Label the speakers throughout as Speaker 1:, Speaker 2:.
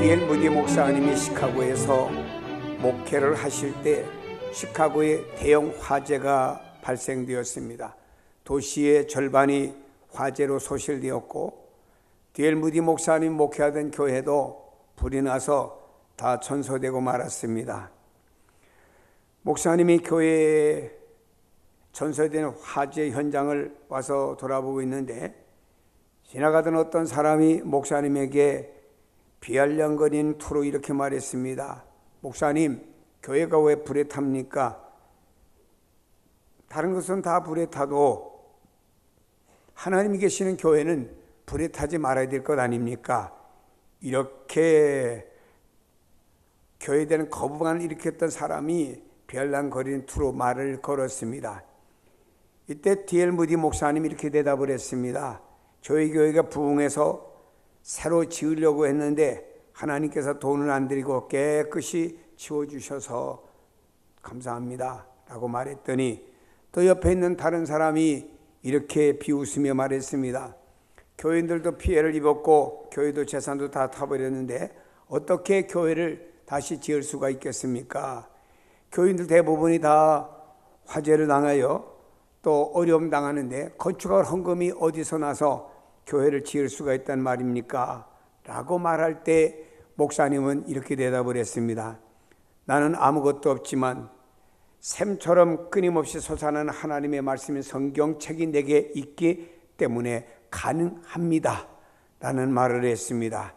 Speaker 1: D.L. 무디 목사님이 시카고에서 목회를 하실 때 시카고에 대형 화재가 발생되었습니다. 도시의 절반이 화재로 소실되었고 D.L. 무디 목사님 목회하던 교회도 불이 나서 다 전소되고 말았습니다. 목사님이 교회에 전소된 화재 현장을 와서 돌아보고 있는데 지나가던 어떤 사람이 목사님에게 비알량거린 투로 이렇게 말했습니다. 목사님, 교회가 왜 불에 탑니까? 다른 것은 다 불에 타도 하나님이 계시는 교회는 불에 타지 말아야 될 것 아닙니까? 이렇게 교회에 대한 거부감을 일으켰던 사람이 비알랑거리는 투로 말을 걸었습니다. 이때 D.L. 무디 목사님이 이렇게 대답을 했습니다. 저희 교회가 부흥해서 새로 지으려고 했는데 하나님께서 돈을 안 드리고 깨끗이 지어주셔서 감사합니다 라고 말했더니 또 옆에 있는 다른 사람이 이렇게 비웃으며 말했습니다. 교인들도 피해를 입었고 교회도 재산도 다 타버렸는데 어떻게 교회를 다시 지을 수가 있겠습니까? 교인들 대부분이 다 화재를 당하여 또 어려움 당하는데 건축할 헌금이 어디서 나서 교회를 지을 수가 있단 말입니까? 라고 말할 때 목사님은 이렇게 대답을 했습니다. 나는 아무것도 없지만 샘처럼 끊임없이 솟아나는 하나님의 말씀인 성경책이 내게 있기 때문에 가능합니다 라는 말을 했습니다.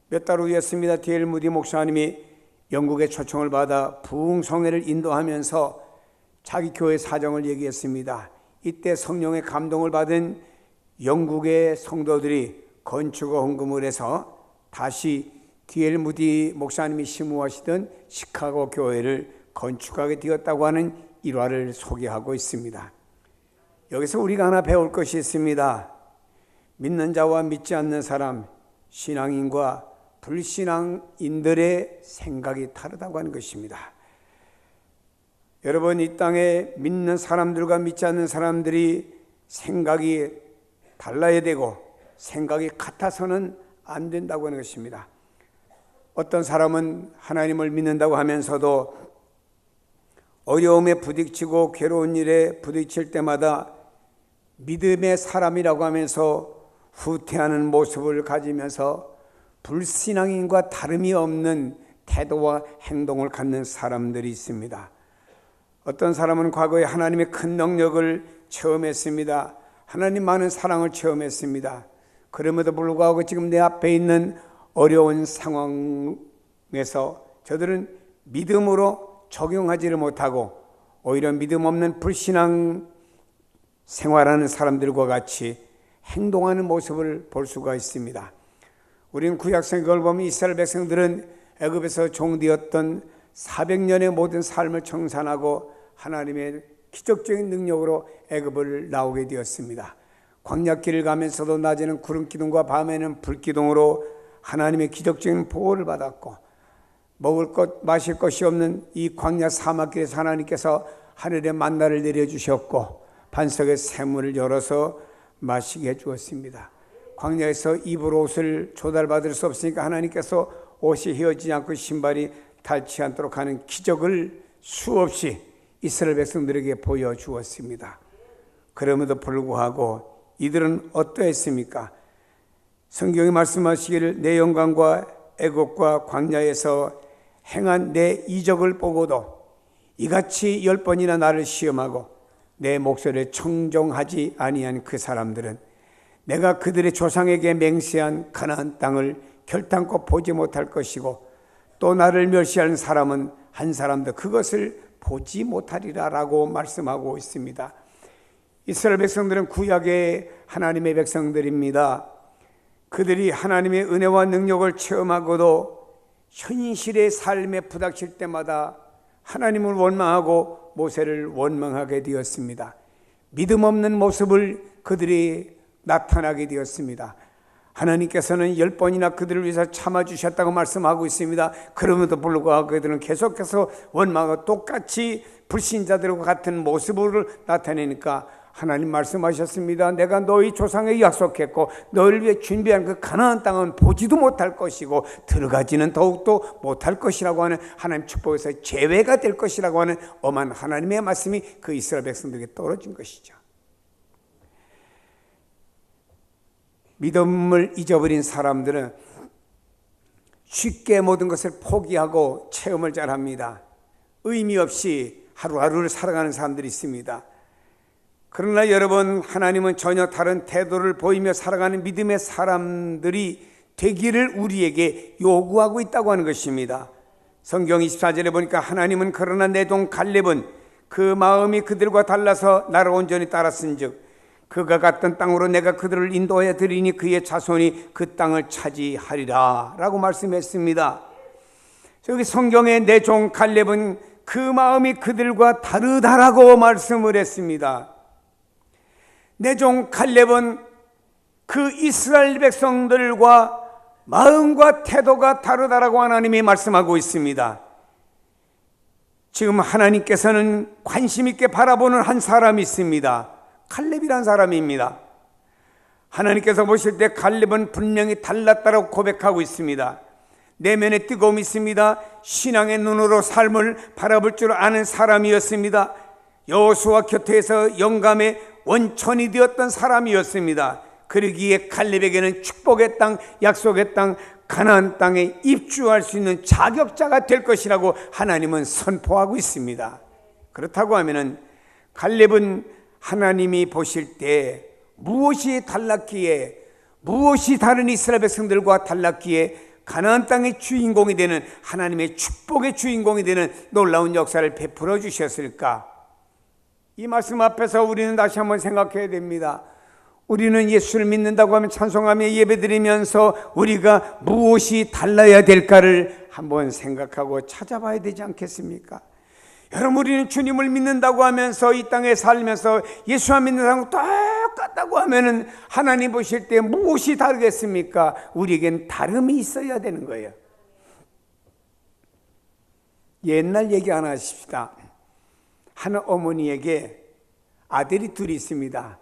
Speaker 1: 몇 달 후였습니다. D.L. 무디 목사님이 영국의 초청을 받아 부흥성회를 인도하면서 자기 교회 사정을 얘기했습니다. 이때 성령의 감동을 받은 영국의 성도들이 건축 헌금을 해서 다시 D.L. 무디 목사님이 심우하시던 시카고 교회를 건축하게 되었다고 하는 일화를 소개하고 있습니다. 여기서 우리가 하나 배울 것이 있습니다. 믿는 자와 믿지 않는 사람, 신앙인과 불신앙인들의 생각이 다르다고 하는 것입니다. 여러분, 이 땅에 믿는 사람들과 믿지 않는 사람들이 생각이 달라야 되고 생각이 같아서는 안 된다고 하는 것입니다. 어떤 사람은 하나님을 믿는다고 하면서도 어려움에 부딪히고 괴로운 일에 부딪힐 때마다 믿음의 사람이라고 하면서 후퇴하는 모습을 가지면서 불신앙인과 다름이 없는 태도와 행동을 갖는 사람들이 있습니다. 어떤 사람은 과거에 하나님의 큰 능력을 체험했습니다. 하나님 많은 사랑을 체험했습니다. 그럼에도 불구하고 지금 내 앞에 있는 어려운 상황에서 저들은 믿음으로 적용하지를 못하고 오히려 믿음 없는 불신앙 생활하는 사람들과 같이 행동하는 모습을 볼 수가 있습니다. 우리는 구약성경을 보면 이스라엘 백성들은 애굽에서 종되었던 400년의 모든 삶을 청산하고 하나님의 기적적인 능력으로 애굽을 나오게 되었습니다. 광야길을 가면서도 낮에는 구름 기둥과 밤에는 불 기둥으로 하나님의 기적적인 보호를 받았고 먹을 것 마실 것이 없는 이 광야 사막길에서 하나님께서 하늘의 만나를 내려주셨고 반석의 샘문을 열어서 마시게 해주었습니다. 광야에서 입을 옷을 조달받을 수 없으니까 하나님께서 옷이 휘어지지 않고 신발이 닳지 않도록 하는 기적을 수없이 이스라엘 백성들에게 보여주었습니다. 그럼에도 불구하고 이들은 어떠했습니까? 성경이 말씀하시기를 내 영광과 애곡과 광야에서 행한 내 이적을 보고도 이같이 10번이나 나를 시험하고 내 목소리에 청종하지 아니한 그 사람들은 내가 그들의 조상에게 맹세한 가나안 땅을 결단코 보지 못할 것이고 또 나를 멸시하는 사람은 한 사람도 그것을 보지 못하리라 라고 말씀하고 있습니다. 이스라엘 백성들은 구약의 하나님의 백성들입니다. 그들이 하나님의 은혜와 능력을 체험하고도 현실의 삶에 부닥칠 때마다 하나님을 원망하고 모세를 원망하게 되었습니다. 믿음 없는 모습을 그들이 나타나게 되었습니다. 하나님께서는 10번이나 그들을 위해서 참아주셨다고 말씀하고 있습니다. 그럼에도 불구하고 그들은 계속해서 원망하고 똑같이 불신자들과 같은 모습을 나타내니까 하나님 말씀하셨습니다. 내가 너희 조상에게 약속했고 너희를 위해 준비한 그 가나안 땅은 보지도 못할 것이고 들어가지는 더욱도 못할 것이라고 하는 하나님 축복에서 제외가 될 것이라고 하는 엄한 하나님의 말씀이 그 이스라엘 백성들에게 떨어진 것이죠. 믿음을 잊어버린 사람들은 쉽게 모든 것을 포기하고 체험을 잘합니다. 의미 없이 하루하루를 살아가는 사람들이 있습니다. 그러나 여러분, 하나님은 전혀 다른 태도를 보이며 살아가는 믿음의 사람들이 되기를 우리에게 요구하고 있다고 하는 것입니다. 성경 24절에 보니까 하나님은 그러나 내 종 갈렙은 그 마음이 그들과 달라서 나를 온전히 따랐은즉 그가 갔던 땅으로 내가 그들을 인도하여 드리니 그의 자손이 그 땅을 차지하리라 라고 말씀했습니다. 여기 성경에 내 종 갈렙은 그 마음이 그들과 다르다라고 말씀을 했습니다. 내 종 갈렙은 그 이스라엘 백성들과 마음과 태도가 다르다라고 하나님이 말씀하고 있습니다. 지금 하나님께서는 관심 있게 바라보는 한 사람이 있습니다. 갈렙이란 사람입니다. 하나님께서 보실 때 갈렙은 분명히 달랐다고 고백하고 있습니다. 내면에 뜨거움이 있습니다. 신앙의 눈으로 삶을 바라볼 줄 아는 사람이었습니다. 여호수아 곁에서 영감의 원천이 되었던 사람이었습니다. 그러기에 갈렙에게는 축복의 땅, 약속의 땅, 가나안 땅에 입주할 수 있는 자격자가 될 것이라고 하나님은 선포하고 있습니다. 그렇다고 하면은 갈렙은 하나님이 보실 때 무엇이 달랐기에, 무엇이 다른 이스라엘 백성들과 달랐기에 가나안 땅의 주인공이 되는, 하나님의 축복의 주인공이 되는 놀라운 역사를 베풀어 주셨을까? 이 말씀 앞에서 우리는 다시 한번 생각해야 됩니다. 우리는 예수를 믿는다고 하면 찬송하며 예배드리면서 우리가 무엇이 달라야 될까를 한번 생각하고 찾아봐야 되지 않겠습니까? 여러분, 우리는 주님을 믿는다고 하면서 이 땅에 살면서 예수와 믿는 사람과 똑같다고 하면은 하나님 보실 때 무엇이 다르겠습니까? 우리에겐 다름이 있어야 되는 거예요. 옛날 얘기 하나 하십시다. 한 어머니에게 아들이 둘이 있습니다.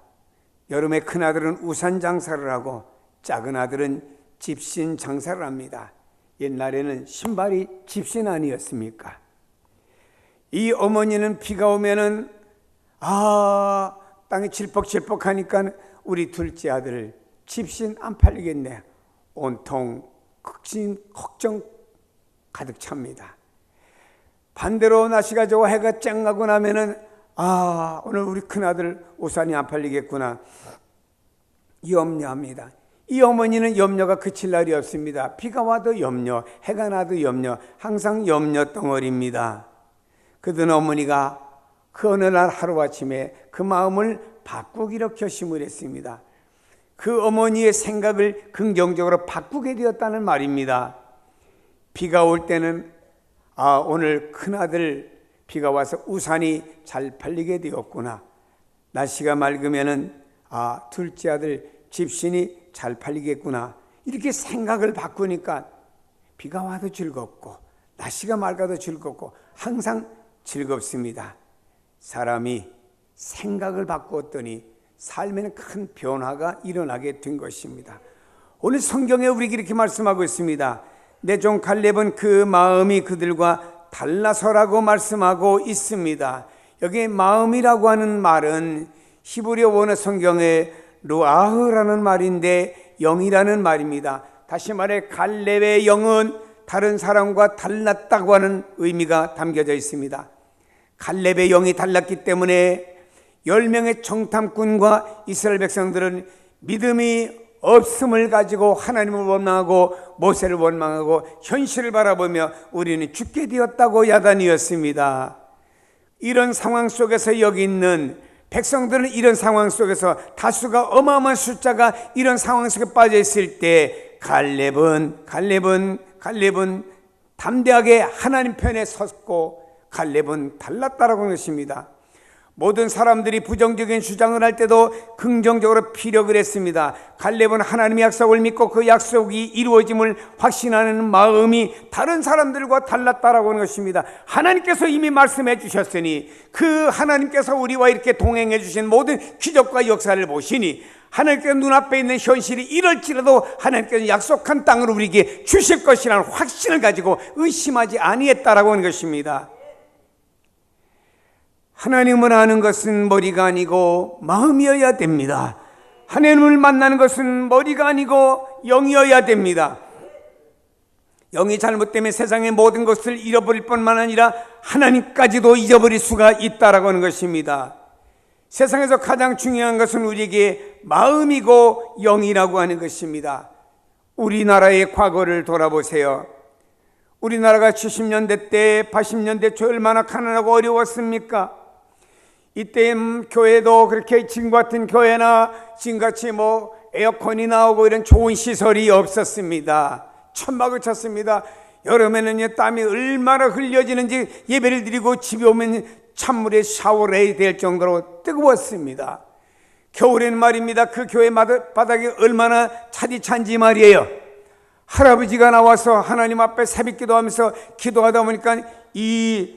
Speaker 1: 여름에 큰 아들은 우산 장사를 하고 작은 아들은 집신 장사를 합니다. 옛날에는 신발이 집신 아니었습니까? 이 어머니는 비가 오면은 땅이 질퍽질퍽하니까 우리 둘째 아들 집신 안 팔리겠네. 온통 걱정 가득 찹니다. 반대로 날씨가 좋아 해가 쨍하고 나면은 오늘 우리 큰아들 우산이 안 팔리겠구나 염려합니다. 이 어머니는 염려가 그칠 날이 없습니다. 비가 와도 염려, 해가 나도 염려, 항상 염려 덩어리입니다. 그러던 어머니가 그 어느 날 하루아침에 그 마음을 바꾸기로 결심을 했습니다. 그 어머니의 생각을 긍정적으로 바꾸게 되었다는 말입니다. 비가 올 때는 오늘 큰아들 비가 와서 우산이 잘 팔리게 되었구나. 날씨가 맑으면은 둘째 아들 집신이 잘 팔리겠구나. 이렇게 생각을 바꾸니까 비가 와도 즐겁고 날씨가 맑아도 즐겁고 항상 즐겁습니다. 사람이 생각을 바꾸었더니 삶에는 큰 변화가 일어나게 된 것입니다. 오늘 성경에 우리에게 이렇게 말씀하고 있습니다. 내 종 갈렙은 그 마음이 그들과 달라서라고 말씀하고 있습니다. 여기 마음이라고 하는 말은 히브리어 원어 성경에 루아흐라는 말인데 영이라는 말입니다. 다시 말해 갈렙의 영은 다른 사람과 달랐다고 하는 의미가 담겨져 있습니다. 갈렙의 영이 달랐기 때문에 10명의 정탐꾼과 이스라엘 백성들은 믿음이 없음을 가지고 하나님을 원망하고 모세를 원망하고 현실을 바라보며 우리는 죽게 되었다고 야단이었습니다. 이런 상황 속에서 여기 있는 백성들은 이런 상황 속에서 다수가 어마어마한 숫자가 이런 상황 속에 빠져 있을 때 갈렙은 담대하게 하나님 편에 섰고 갈렙은 달랐다라고 하는 것입니다. 모든 사람들이 부정적인 주장을 할 때도 긍정적으로 피력을 했습니다. 갈렙은 하나님의 약속을 믿고 그 약속이 이루어짐을 확신하는 마음이 다른 사람들과 달랐다라고 하는 것입니다. 하나님께서 이미 말씀해 주셨으니 그 하나님께서 우리와 이렇게 동행해 주신 모든 기적과 역사를 보시니 하나님께서 눈앞에 있는 현실이 이럴지라도 하나님께서 약속한 땅을 우리에게 주실 것이라는 확신을 가지고 의심하지 아니했다라고 하는 것입니다. 하나님을 아는 것은 머리가 아니고 마음이어야 됩니다. 하나님을 만나는 것은 머리가 아니고 영이어야 됩니다. 영이 잘못되면 세상의 모든 것을 잃어버릴 뿐만 아니라 하나님까지도 잊어버릴 수가 있다라고 하는 것입니다. 세상에서 가장 중요한 것은 우리에게 마음이고 영이라고 하는 것입니다. 우리나라의 과거를 돌아보세요. 우리나라가 70년대 때 80년대 초 얼마나 가난하고 어려웠습니까? 이때 교회도 그렇게 지금 같은 교회나 지금같이 에어컨이 나오고 이런 좋은 시설이 없었습니다. 천막을 쳤습니다. 여름에는요 땀이 얼마나 흘려지는지 예배를 드리고 집에 오면 찬물에 샤워를 해야 될 정도로 뜨거웠습니다. 겨울에는 말입니다, 그 교회 바닥이 얼마나 차디찬지 말이에요. 할아버지가 나와서 하나님 앞에 새벽 기도하면서 기도하다 보니까 이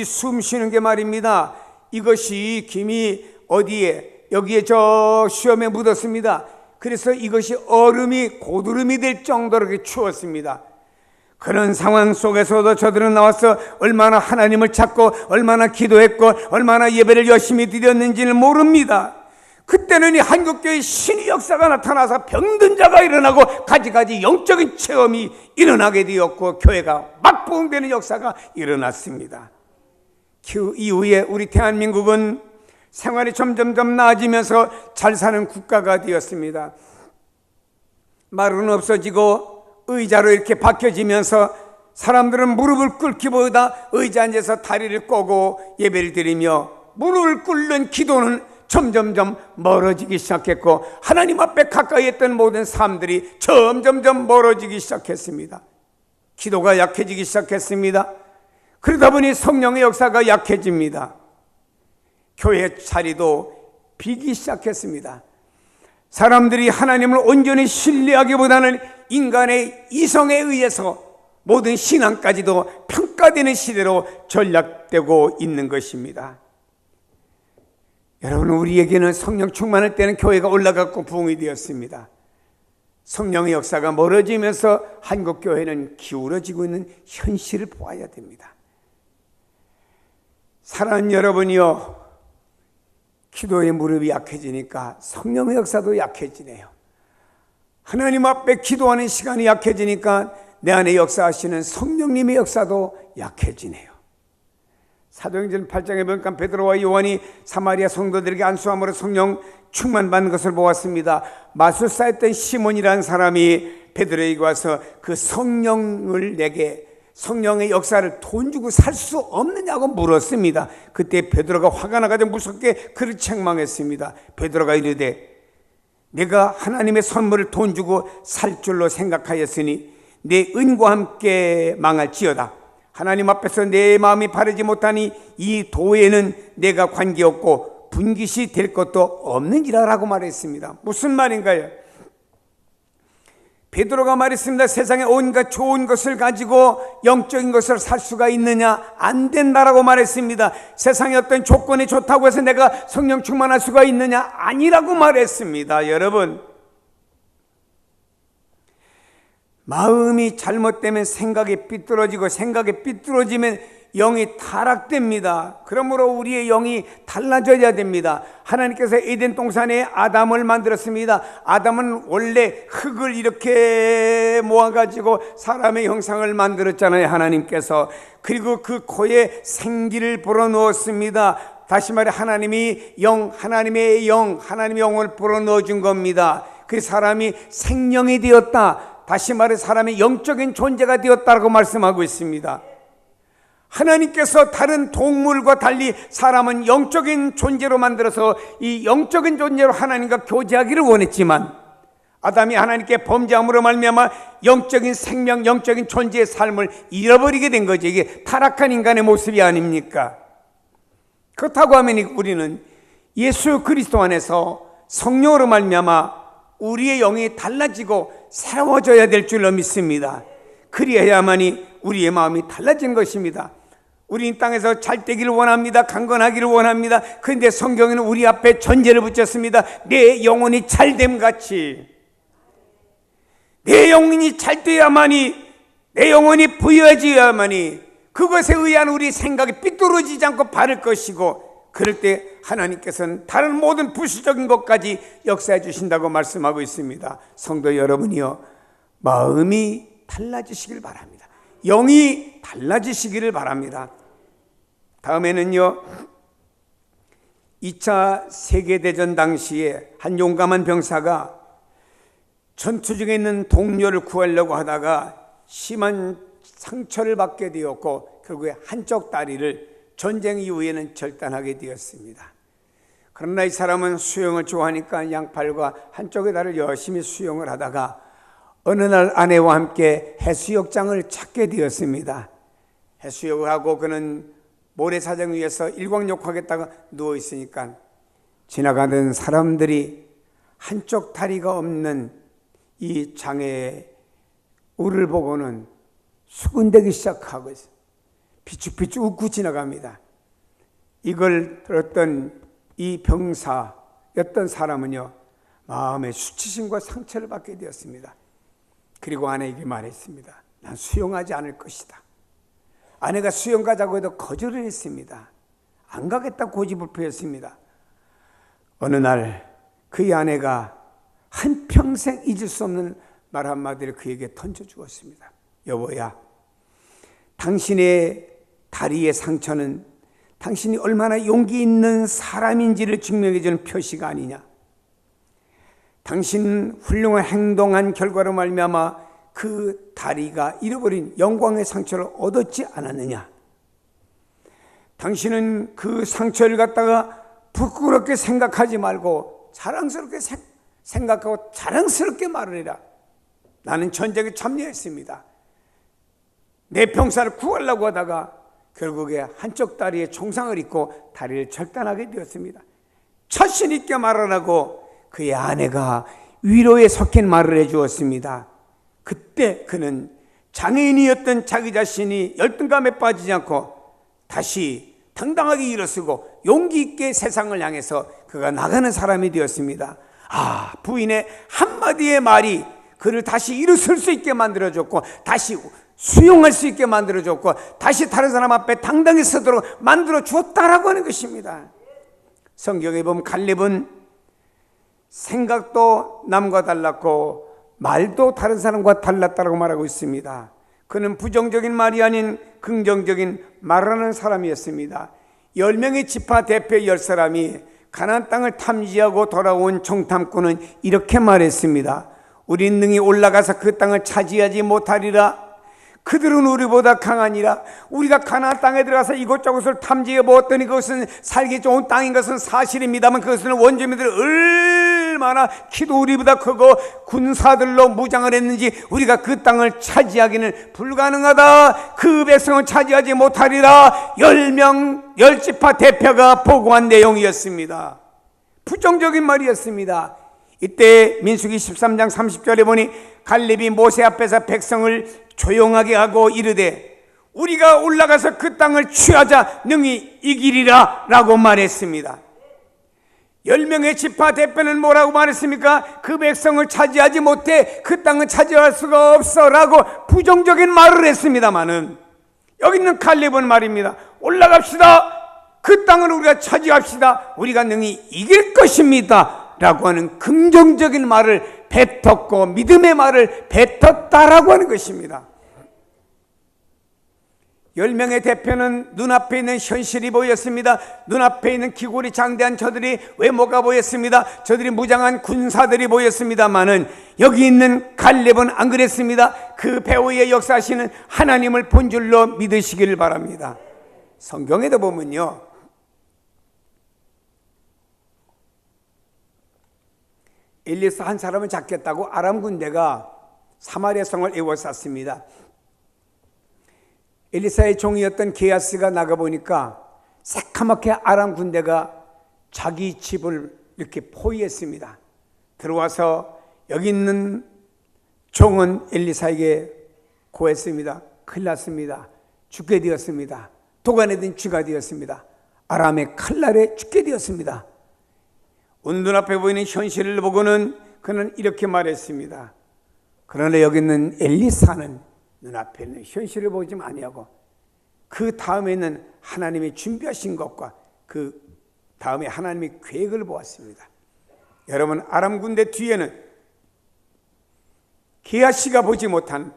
Speaker 1: 숨 쉬는 게 말입니다, 이것이 김이 어디에 여기에 저 수염에 묻었습니다. 그래서 이것이 얼음이 고드름이 될 정도로 그렇게 추웠습니다. 그런 상황 속에서도 저들은 나와서 얼마나 하나님을 찾고 얼마나 기도했고 얼마나 예배를 열심히 드렸는지를 모릅니다. 그때는 이 한국교회 신의 역사가 나타나서 병든 자가 일어나고 가지가지 영적인 체험이 일어나게 되었고 교회가 막부흥되는 역사가 일어났습니다. 그 이후에 우리 대한민국은 생활이 점점점 나아지면서 잘 사는 국가가 되었습니다. 말은 없어지고 의자로 이렇게 바뀌어지면서 사람들은 무릎을 꿇기보다 의자 앉아서 다리를 꼬고 예배를 드리며 무릎을 꿇는 기도는 점점점 멀어지기 시작했고 하나님 앞에 가까이 했던 모든 삶들이 점점점 멀어지기 시작했습니다. 기도가 약해지기 시작했습니다. 그러다 보니 성령의 역사가 약해집니다. 교회 자리도 비기 시작했습니다. 사람들이 하나님을 온전히 신뢰하기보다는 인간의 이성에 의해서 모든 신앙까지도 평가되는 시대로 전락되고 있는 것입니다. 여러분, 우리에게는 성령 충만할 때는 교회가 올라갔고 부흥이 되었습니다. 성령의 역사가 멀어지면서 한국교회는 기울어지고 있는 현실을 보아야 됩니다. 사랑하는 여러분이요, 기도의 무릎이 약해지니까 성령의 역사도 약해지네요. 하나님 앞에 기도하는 시간이 약해지니까 내 안에 역사하시는 성령님의 역사도 약해지네요. 사도행전 8장에 보니까 베드로와 요한이 사마리아 성도들에게 안수함으로 성령 충만받는 것을 보았습니다. 마술사였던 시몬이라는 사람이 베드로에게 와서 그 성령을 내게, 성령의 역사를 돈 주고 살 수 없느냐고 물었습니다. 그때 베드로가 화가 나가지고 무섭게 그를 책망했습니다. 베드로가 이르되 내가 하나님의 선물을 돈 주고 살 줄로 생각하였으니 내 은과 함께 망할지어다. 하나님 앞에서 내 마음이 바르지 못하니 이 도에는 내가 관계없고 분깃이 될 것도 없는지라 라고 말했습니다. 무슨 말인가요? 베드로가 말했습니다. 세상에 온갖 좋은 것을 가지고 영적인 것을 살 수가 있느냐? 안 된다라고 말했습니다. 세상에 어떤 조건이 좋다고 해서 내가 성령 충만할 수가 있느냐? 아니라고 말했습니다. 여러분, 마음이 잘못되면 생각이 삐뚤어지고 생각이 삐뚤어지면 영이 타락됩니다. 그러므로 우리의 영이 달라져야 됩니다. 하나님께서 에덴 동산에 아담을 만들었습니다. 아담은 원래 흙을 이렇게 모아가지고 사람의 형상을 만들었잖아요, 하나님께서. 그리고 그 코에 생기를 불어넣었습니다. 다시 말해 하나님이 영, 하나님의 영, 하나님의 영을 불어넣어 준 겁니다. 그 사람이 생명이 되었다. 다시 말해 사람의 영적인 존재가 되었다고 말씀하고 있습니다. 하나님께서 다른 동물과 달리 사람은 영적인 존재로 만들어서 이 영적인 존재로 하나님과 교제하기를 원했지만 아담이 하나님께 범죄함으로 말미암아 영적인 생명, 영적인 존재의 삶을 잃어버리게 된 거죠. 이게 타락한 인간의 모습이 아닙니까? 그렇다고 하면 우리는 예수 그리스도 안에서 성령으로 말미암아 우리의 영이 달라지고 새로워져야 될 줄로 믿습니다. 그리해야만이 우리의 마음이 달라지는 것입니다. 우리 땅에서 잘 되기를 원합니다. 강건하기를 원합니다. 그런데 성경에는 우리 앞에 전제를 붙였습니다. 내 영혼이 잘됨 같이, 내 영혼이 잘 돼야만이, 내 영혼이 부여해져야만이 그것에 의한 우리 생각이 삐뚤어지지 않고 바를 것이고, 그럴 때 하나님께서는 다른 모든 부수적인 것까지 역사해 주신다고 말씀하고 있습니다. 성도 여러분이요, 마음이 달라지시길 바랍니다. 영이 달라지시기를 바랍니다. 다음에는요, 2차 세계대전 당시에 한 용감한 병사가 전투 중에 있는 동료를 구하려고 하다가 심한 상처를 받게 되었고, 결국에 한쪽 다리를 전쟁 이후에는 절단하게 되었습니다. 그러나 이 사람은 수영을 좋아하니까 양팔과 한쪽의 다리를 열심히 수영을 하다가 어느 날 아내와 함께 해수욕장을 찾게 되었습니다. 해수욕을 하고 그는 모래사장 위에서 일광욕하겠다가 누워있으니까 지나가던 사람들이 한쪽 다리가 없는 이 장애의 우를 보고는 수군대기 시작하고 있어요. 비축비축 웃고 지나갑니다. 이걸 들었던 이 병사였던 사람은요, 마음의 수치심과 상처를 받게 되었습니다. 그리고 아내에게 말했습니다. 난 수영하지 않을 것이다. 아내가 수영 가자고 해도 거절을 했습니다. 안 가겠다고 고집을 피웠습니다. 어느 날 그의 아내가 한평생 잊을 수 없는 말 한마디를 그에게 던져주었습니다. 여보야, 당신의 다리의 상처는 당신이 얼마나 용기 있는 사람인지를 증명해주는 표시가 아니냐. 당신 훌륭한 행동한 결과로 말미암아 그 다리가 잃어버린 영광의 상처를 얻었지 않았느냐. 당신은 그 상처를 갖다가 부끄럽게 생각하지 말고 자랑스럽게 생각하고 자랑스럽게 말을 해라. 나는 전쟁에 참여했습니다. 내 병사를 구하려고 하다가 결국에 한쪽 다리에 총상을 입고 다리를 절단하게 되었습니다. 자신 있게 말하라고 그의 아내가 위로에 섞인 말을 해주었습니다. 그때 그는 장애인이었던 자기 자신이 열등감에 빠지지 않고 다시 당당하게 일어서고 용기 있게 세상을 향해서 그가 나가는 사람이 되었습니다. 부인의 한마디의 말이 그를 다시 일어설 수 있게 만들어줬고, 다시 수용할 수 있게 만들어줬고, 다시 다른 사람 앞에 당당히 서도록 만들어주었다라고 하는 것입니다. 성경에 보면 갈렙은 생각도 남과 달랐고 말도 다른 사람과 달랐다고 말하고 있습니다. 그는 부정적인 말이 아닌 긍정적인 말하는 사람이었습니다. 10명의 지파 대표 10사람이 가나안 땅을 탐지하고 돌아온 정탐꾼은 이렇게 말했습니다. 우린 능히 올라가서 그 땅을 차지하지 못하리라. 그들은 우리보다 강하니라. 우리가 가나안 땅에 들어가서 이곳저곳을 탐지해 보았더니 그것은 살기 좋은 땅인 것은 사실입니다만, 그것은 원주민들이 얼마나 키도 우리보다 크고 군사들로 무장을 했는지 우리가 그 땅을 차지하기는 불가능하다. 그 백성을 차지하지 못하리라. 10명 10지파 대표가 보고한 내용이었습니다. 부정적인 말이었습니다. 이때 민수기 13장 30절에 보니 갈렙이 모세 앞에서 백성을 조용하게 하고 이르되 우리가 올라가서 그 땅을 취하자 능히 이기리라 라고 말했습니다. 10명의 지파 대표는 뭐라고 말했습니까? 그 백성을 차지하지 못해 그 땅은 차지할 수가 없어 라고 부정적인 말을 했습니다마는, 여기 있는 갈렙은 말입니다. 올라갑시다. 그 땅을 우리가 차지합시다. 우리가 능히 이길 것입니다 라고 하는 긍정적인 말을 뱉었고 믿음의 말을 뱉었다라고 하는 것입니다. 10명의 대표는 눈앞에 있는 현실이 보였습니다. 눈앞에 있는 기골이 장대한 저들이 외모가 보였습니다. 저들이 무장한 군사들이 보였습니다마는 여기 있는 갈렙은 안 그랬습니다. 그 배후에 역사하시는 하나님을 본줄로 믿으시기를 바랍니다. 성경에도 보면요, 엘리사 한 사람을 잡겠다고 아람 군대가 사마리아 성을 에워쌌습니다. 엘리사의 종이었던 게하스가 나가보니까 새카맣게 아람 군대가 자기 집을 이렇게 포위했습니다. 들어와서 여기 있는 종은 엘리사에게 고했습니다. 큰일 났습니다. 죽게 되었습니다. 도간에 든 쥐가 되었습니다. 아람의 칼날에 죽게 되었습니다. 오늘 눈앞에 보이는 현실을 보고는 그는 이렇게 말했습니다. 그러나 여기 있는 엘리사는 눈앞에 있는 현실을 보지 아니하고 그 다음에는 하나님이 준비하신 것과 그 다음에 하나님의 계획을 보았습니다. 여러분, 아람 군대 뒤에는 게하시가 보지 못한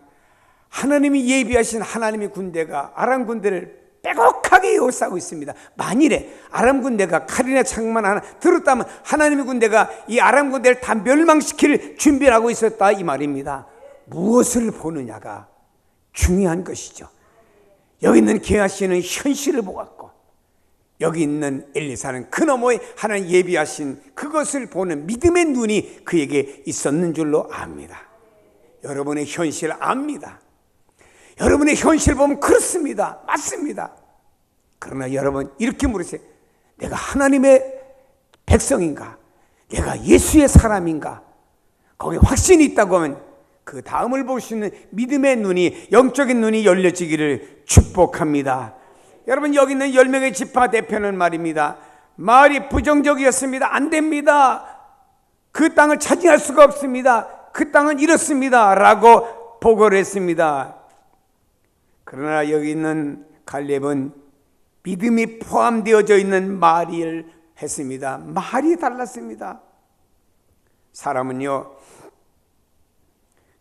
Speaker 1: 하나님이 예비하신 하나님의 군대가 아람 군대를 빼곡하게 에워싸고 있습니다. 만일에 아람 군대가 칼이나 창만 하나 들었다면 하나님의 군대가 이 아람 군대를 다 멸망시킬 준비를 하고 있었다 이 말입니다. 무엇을 보느냐가 중요한 것이죠. 여기 있는 게하시는 현실을 보았고 여기 있는 엘리사는 그 너머에 하나님 예비하신 그것을 보는 믿음의 눈이 그에게 있었는 줄로 압니다. 여러분의 현실 압니다. 여러분의 현실 보면 그렇습니다. 맞습니다. 그러나 여러분 이렇게 물으세요. 내가 하나님의 백성인가? 내가 예수의 사람인가? 거기에 확신이 있다고 하면 그 다음을 볼 수 있는 믿음의 눈이, 영적인 눈이 열려지기를 축복합니다. 여러분, 여기 있는 10명의 지파 대표는 말입니다. 말이 부정적이었습니다. 안 됩니다. 그 땅을 차지할 수가 없습니다. 그 땅은 이렇습니다 라고 보고를 했습니다. 그러나 여기 있는 갈렙은 믿음이 포함되어져 있는 말을 했습니다. 말이 달랐습니다. 사람은요,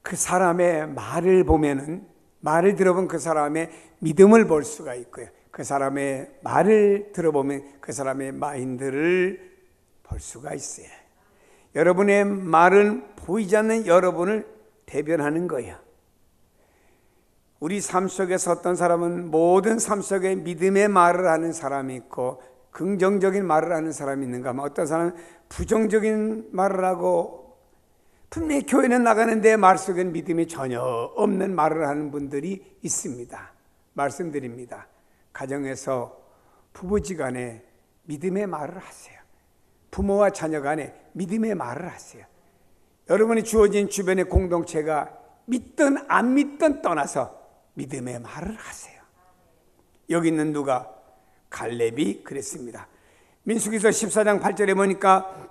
Speaker 1: 그 사람의 말을 보면은, 말을 들어보면 그 사람의 믿음을 볼 수가 있고요. 그 사람의 말을 들어보면 그 사람의 마인드를 볼 수가 있어요. 여러분의 말은 보이지 않는 여러분을 대변하는 거예요. 우리 삶 속에서 어떤 사람은 모든 삶 속에 믿음의 말을 하는 사람이 있고 긍정적인 말을 하는 사람이 있는가 하면 어떤 사람은 부정적인 말을 하고 분명히 교회는 나가는데 말 속에는 믿음이 전혀 없는 말을 하는 분들이 있습니다. 말씀드립니다. 가정에서 부부지간에 믿음의 말을 하세요. 부모와 자녀 간에 믿음의 말을 하세요. 여러분이 주어진 주변의 공동체가 믿든 안 믿든 떠나서 믿음의 말을 하세요. 여기 있는 누가? 갈렙이 그랬습니다. 민수기서 14장 8절에 보니까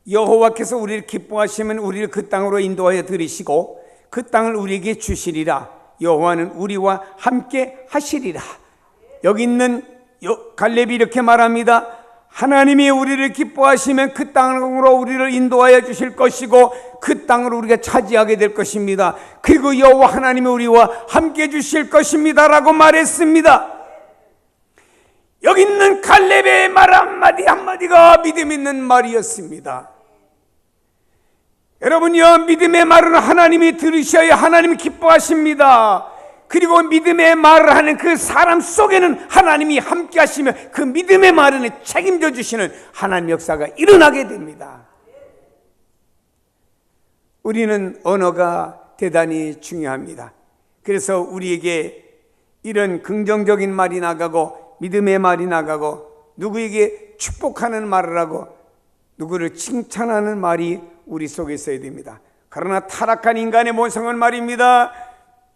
Speaker 1: 여호와께서 우리를 기뻐하시면 우리를 그 땅으로 인도하여 들이시고 그 땅을 우리에게 주시리라. 여호와는 우리와 함께 하시리라. 여기 있는 갈렙이 이렇게 말합니다. 하나님이 우리를 기뻐하시면 그 땅으로 우리를 인도하여 주실 것이고 그 땅을 우리가 차지하게 될 것입니다. 그리고 여호와 하나님이 우리와 함께 주실 것입니다 라고 말했습니다. 여기 있는 갈렙의 말 한마디 한마디가 믿음 있는 말이었습니다. 여러분요, 믿음의 말은 하나님이 들으셔야 하나님이 기뻐하십니다. 그리고 믿음의 말을 하는 그 사람 속에는 하나님이 함께 하시며 그 믿음의 말을 책임져 주시는 하나님 역사가 일어나게 됩니다. 우리는 언어가 대단히 중요합니다. 그래서 우리에게 이런 긍정적인 말이 나가고 믿음의 말이 나가고 누구에게 축복하는 말을 하고 누구를 칭찬하는 말이 우리 속에 있어야 됩니다. 그러나 타락한 인간의 모성은 말입니다.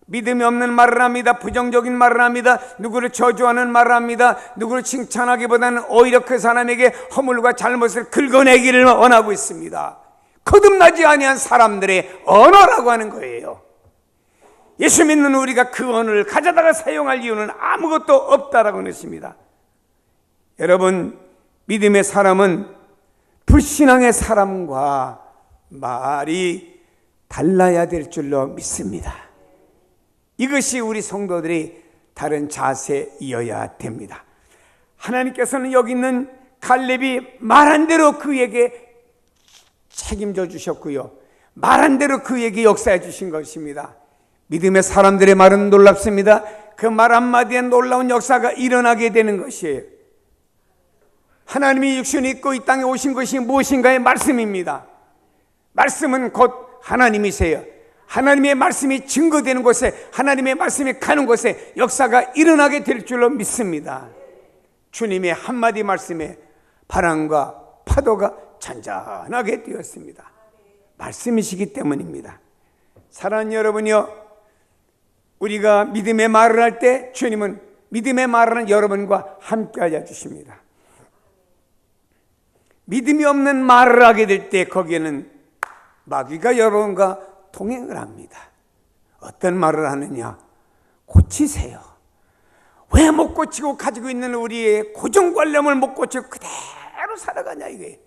Speaker 1: 믿음이 없는 말을 합니다. 부정적인 말을 합니다. 누구를 저주하는 말을 합니다. 누구를 칭찬하기보다는 오히려 그 사람에게 허물과 잘못을 긁어내기를 원하고 있습니다. 거듭나지 아니한 사람들의 언어라고 하는 거예요. 예수 믿는 우리가 그 언어를 가져다가 사용할 이유는 아무것도 없다라고 했습니다. 여러분, 믿음의 사람은 불신앙의 사람과 말이 달라야 될 줄로 믿습니다. 이것이 우리 성도들이 다른 자세이어야 됩니다. 하나님께서는 여기 있는 갈렙이 말한 대로 그에게 책임져 주셨고요, 말한 대로 그에게 역사해 주신 것입니다. 믿음의 사람들의 말은 놀랍습니다. 그 말 한마디에 놀라운 역사가 일어나게 되는 것이에요. 하나님이 육신이 있고 이 땅에 오신 것이 무엇인가의 말씀입니다. 말씀은 곧 하나님이세요. 하나님의 말씀이 증거되는 곳에, 하나님의 말씀이 가는 곳에 역사가 일어나게 될 줄로 믿습니다. 주님의 한마디 말씀에 바람과 파도가 잔잔하게 뛰었습니다. 말씀이시기 때문입니다. 사랑하는 여러분이요, 우리가 믿음의 말을 할 때 주님은 믿음의 말을 하는 여러분과 함께 하여 주십니다. 믿음이 없는 말을 하게 될 때 거기에는 마귀가 여러분과 동행을 합니다. 어떤 말을 하느냐? 고치세요. 왜 못 고치고 가지고 있는 우리의 고정관념을 못 고치고 그대로 살아가냐 이게.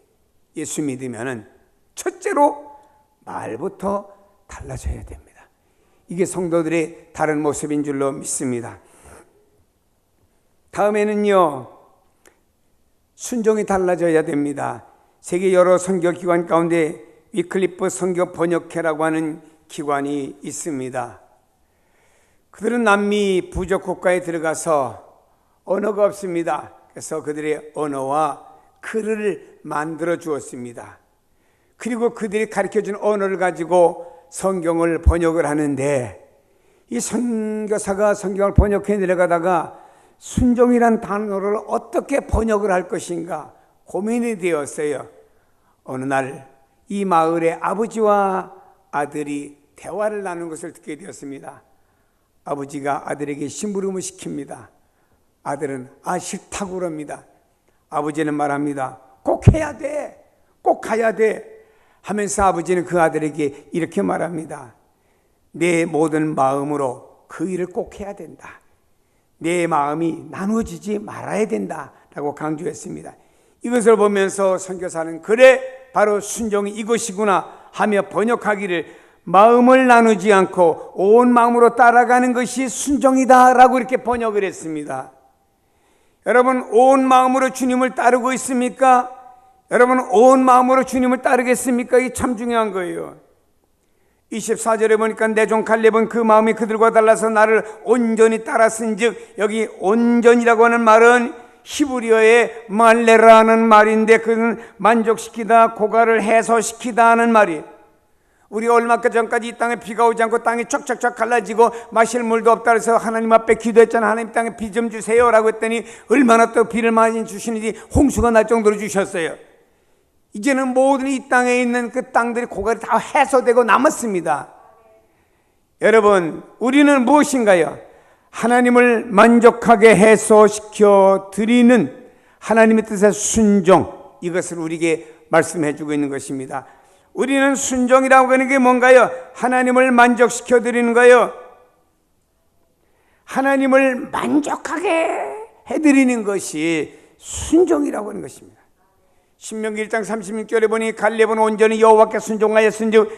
Speaker 1: 예수 믿으면은 첫째로 말부터 달라져야 됩니다. 이게 성도들의 다른 모습인 줄로 믿습니다. 다음에는요, 순종이 달라져야 됩니다. 세계 여러 선교기관 가운데 위클리프 선교 번역회라고 하는 기관이 있습니다. 그들은 남미 부족 국가에 들어가서 언어가 없습니다. 그래서 그들의 언어와 글을 만들어 주었습니다. 그리고 그들이 가르쳐준 언어를 가지고 성경을 번역을 하는데, 이 선교사가 성경을 번역해 내려가다가 순종이란 단어를 어떻게 번역을 할 것인가 고민이 되었어요. 어느 날 이 마을의 아버지와 아들이 대화를 나누는 것을 듣게 되었습니다. 아버지가 아들에게 심부름을 시킵니다. 아들은 싫다고 그럽니다. 아버지는 말합니다. 꼭 해야 돼, 꼭 가야 돼 하면서 아버지는 그 아들에게 이렇게 말합니다. 내 모든 마음으로 그 일을 꼭 해야 된다. 내 마음이 나누어지지 말아야 된다 라고 강조했습니다. 이것을 보면서 선교사는 그래, 바로 순종이 이것이구나 하며 번역하기를 마음을 나누지 않고 온 마음으로 따라가는 것이 순종이다 라고 이렇게 번역을 했습니다. 여러분, 온 마음으로 주님을 따르고 있습니까? 여러분, 온 마음으로 주님을 따르겠습니까? 이게 참 중요한 거예요. 24절에 보니까 내 종 갈렙은 그 마음이 그들과 달라서 나를 온전히 따랐은즉, 여기 온전이라고 하는 말은 히브리어의 말레라는 말인데, 그는 만족시키다, 고갈을 해소시키다 하는 말이에요. 우리 얼마 전까지 이 땅에 비가 오지 않고 땅이 척척척 갈라지고 마실 물도 없다 그래서 하나님 앞에 기도했잖아요. 하나님 땅에 비 좀 주세요 라고 했더니 얼마나 또 비를 많이 주시는지 홍수가 날 정도로 주셨어요. 이제는 모든 이 땅에 있는 그 땅들이 고갈이 다 해소되고 남았습니다. 여러분, 우리는 무엇인가요? 하나님을 만족하게 해소시켜 드리는 하나님의 뜻의 순종, 이것을 우리에게 말씀해 주고 있는 것입니다. 우리는 순종이라고 하는 게 뭔가요? 하나님을 만족시켜 드리는 거예요. 하나님을 만족하게 해드리는 것이 순종이라고 하는 것입니다. 신명기 1장 36절에 보니 갈렙은 온전히 여호와께 순종하였은즉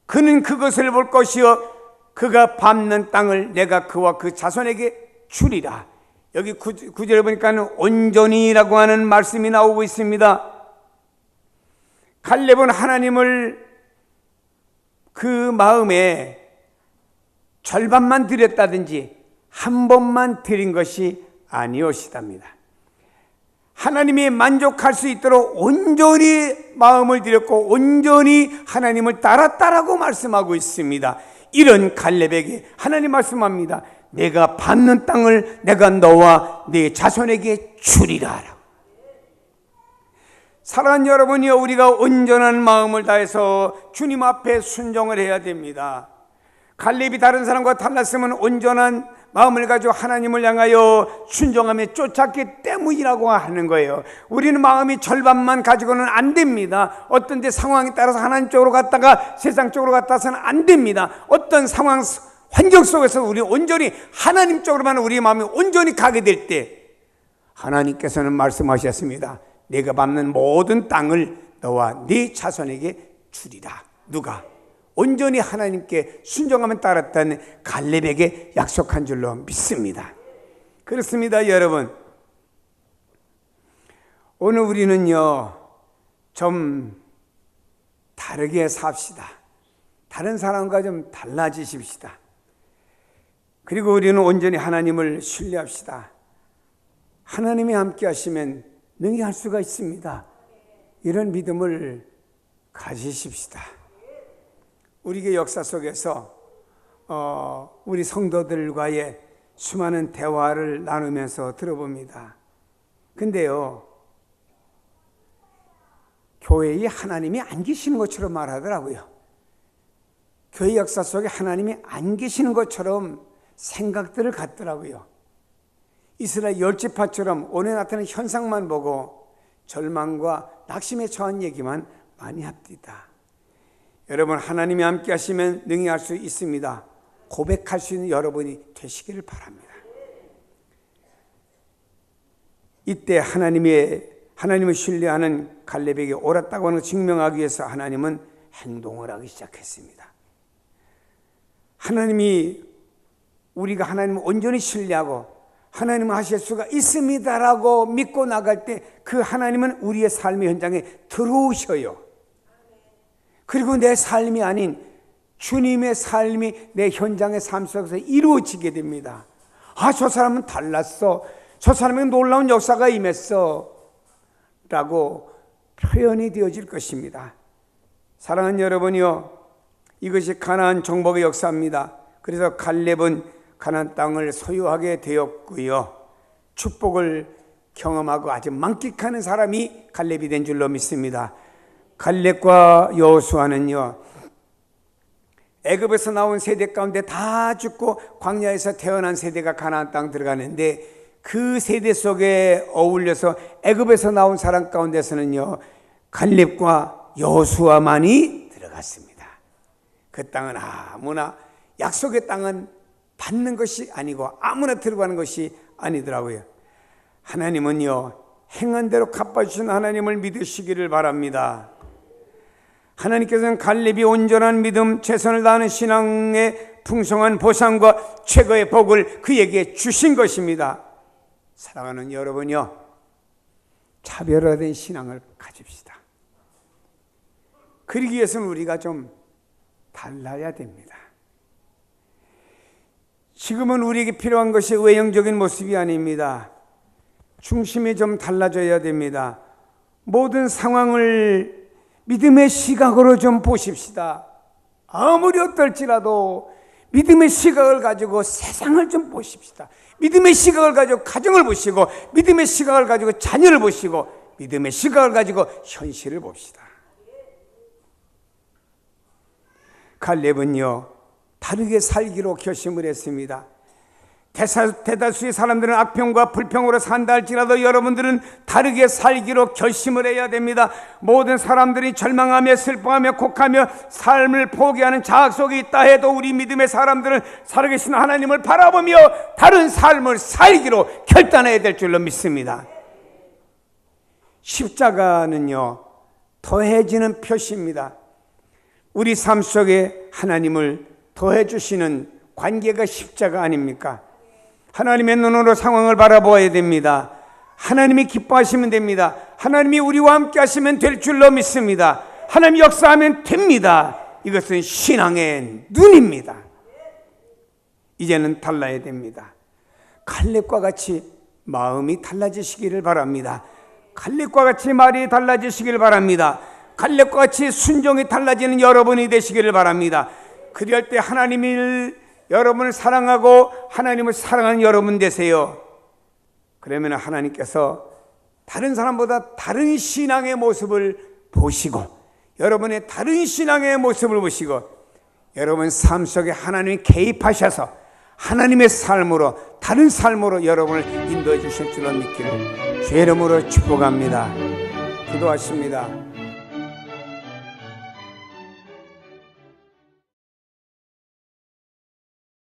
Speaker 1: 그는 그것을 볼 것이요 그가 밟는 땅을 내가 그와 그 자손에게 주리라. 여기 9절에 보니까 온전히라고 하는 말씀이 나오고 있습니다. 갈렙은 하나님을 그 마음에 절반만 드렸다든지 한 번만 드린 것이 아니었답니다. 하나님이 만족할 수 있도록 온전히 마음을 드렸고 온전히 하나님을 따랐다라고 말씀하고 있습니다. 이런 갈렙에게 하나님 말씀합니다. 내가 받는 땅을 내가 너와 네 자손에게 주리라. 사랑하는 여러분이여, 우리가 온전한 마음을 다해서 주님 앞에 순종을 해야 됩니다. 갈렙이 다른 사람과 달랐으면 온전한 마음을 가지고 하나님을 향하여 순종하며 쫓았기 때문이라고 하는 거예요. 우리는 마음이 절반만 가지고는 안 됩니다. 어떤 데 상황에 따라서 하나님 쪽으로 갔다가 세상 쪽으로 갔다서는 안 됩니다. 어떤 상황, 환경 속에서 우리 온전히 하나님 쪽으로만 우리 마음이 온전히 가게 될 때 하나님께서는 말씀하셨습니다. 내가 밟는 모든 땅을 너와 네 자손에게 주리라. 누가? 온전히 하나님께 순종하면 따랐다는 갈렙에게 약속한 줄로 믿습니다. 그렇습니다, 여러분. 오늘 우리는요, 좀 다르게 삽시다. 다른 사람과 좀 달라지십시다. 그리고 우리는 온전히 하나님을 신뢰합시다. 하나님이 함께 하시면 능히 할 수가 있습니다. 이런 믿음을 가지십시다. 우리의 역사 속에서 우리 성도들과의 수많은 대화를 나누면서 들어봅니다. 근데요, 교회에 하나님이 안 계시는 것처럼 말하더라고요. 교회 역사 속에 하나님이 안 계시는 것처럼 생각들을 갖더라고요. 이스라엘 열지파처럼 오늘 나타나는 현상만 보고 절망과 낙심에 처한 얘기만 많이 합니다. 여러분, 하나님이 함께 하시면 능히 할 수 있습니다. 고백할 수 있는 여러분이 되시기를 바랍니다. 이때 하나님을 신뢰하는 갈렙에게 옳았다고 하는 걸 증명하기 위해서 하나님은 행동을 하기 시작했습니다. 우리가 하나님을 온전히 신뢰하고 하나님은 하실 수가 있습니다라고 믿고 나갈 때 그 하나님은 우리의 삶의 현장에 들어오셔요. 그리고 내 삶이 아닌 주님의 삶이 내 현장의 삶 속에서 이루어지게 됩니다. 저 사람은 달랐어. 저 사람에게 놀라운 역사가 임했어. 라고 표현이 되어질 것입니다. 사랑하는 여러분이요, 이것이 가나안 정복의 역사입니다. 그래서 갈렙은 가나안 땅을 소유하게 되었고요, 축복을 경험하고 아주 만끽하는 사람이 갈렙이 된 줄로 믿습니다. 갈렙과 여호수아는요, 애굽에서 나온 세대 가운데 다 죽고 광야에서 태어난 세대가 가나안 땅 들어가는데, 그 세대 속에 어울려서 애굽에서 나온 사람 가운데서는요, 갈렙과 여호수아만이 들어갔습니다. 그 땅은 아무나, 약속의 땅은 받는 것이 아니고 아무나 들어가는 것이 아니더라고요. 하나님은요, 행한 대로 갚아주신 하나님을 믿으시기를 바랍니다. 하나님께서는 갈렙이 온전한 믿음, 최선을 다하는 신앙의 풍성한 보상과 최고의 복을 그에게 주신 것입니다. 사랑하는 여러분요, 차별화된 신앙을 가집시다. 그러기 위해서는 우리가 좀 달라야 됩니다. 지금은 우리에게 필요한 것이 외형적인 모습이 아닙니다. 중심이 좀 달라져야 됩니다. 모든 상황을 믿음의 시각으로 좀 보십시다. 아무리 어떨지라도 믿음의 시각을 가지고 세상을 좀 보십시다. 믿음의 시각을 가지고 가정을 보시고, 믿음의 시각을 가지고 자녀를 보시고, 믿음의 시각을 가지고 현실을 봅시다. 갈렙은요, 다르게 살기로 결심을 했습니다. 대다수의 사람들은 악평과 불평으로 산다 할지라도 여러분들은 다르게 살기로 결심을 해야 됩니다. 모든 사람들이 절망하며 슬퍼하며 곡하며 삶을 포기하는 자학 속에 있다 해도 우리 믿음의 사람들은 살아계신 하나님을 바라보며 다른 삶을 살기로 결단해야 될 줄로 믿습니다. 십자가는요, 더해지는 표시입니다. 우리 삶 속에 하나님을 더해주시는 관계가 십자가 아닙니까? 하나님의 눈으로 상황을 바라보아야 됩니다. 하나님이 기뻐하시면 됩니다. 하나님이 우리와 함께 하시면 될 줄로 믿습니다. 하나님이 역사하면 됩니다. 이것은 신앙의 눈입니다. 이제는 달라야 됩니다. 갈렙과 같이 마음이 달라지시기를 바랍니다. 갈렙과 같이 말이 달라지시기를 바랍니다. 갈렙과 같이 순종이 달라지는 여러분이 되시기를 바랍니다. 그리할 때 하나님이 여러분을 사랑하고 하나님을 사랑하는 여러분 되세요. 그러면 하나님께서 다른 사람보다 다른 신앙의 모습을 보시고, 여러분의 다른 신앙의 모습을 보시고, 여러분 삶 속에 하나님이 개입하셔서 하나님의 삶으로, 다른 삶으로 여러분을 인도해 주실 줄로 믿기를 주의 이름으로 축복합니다. 기도하십니다.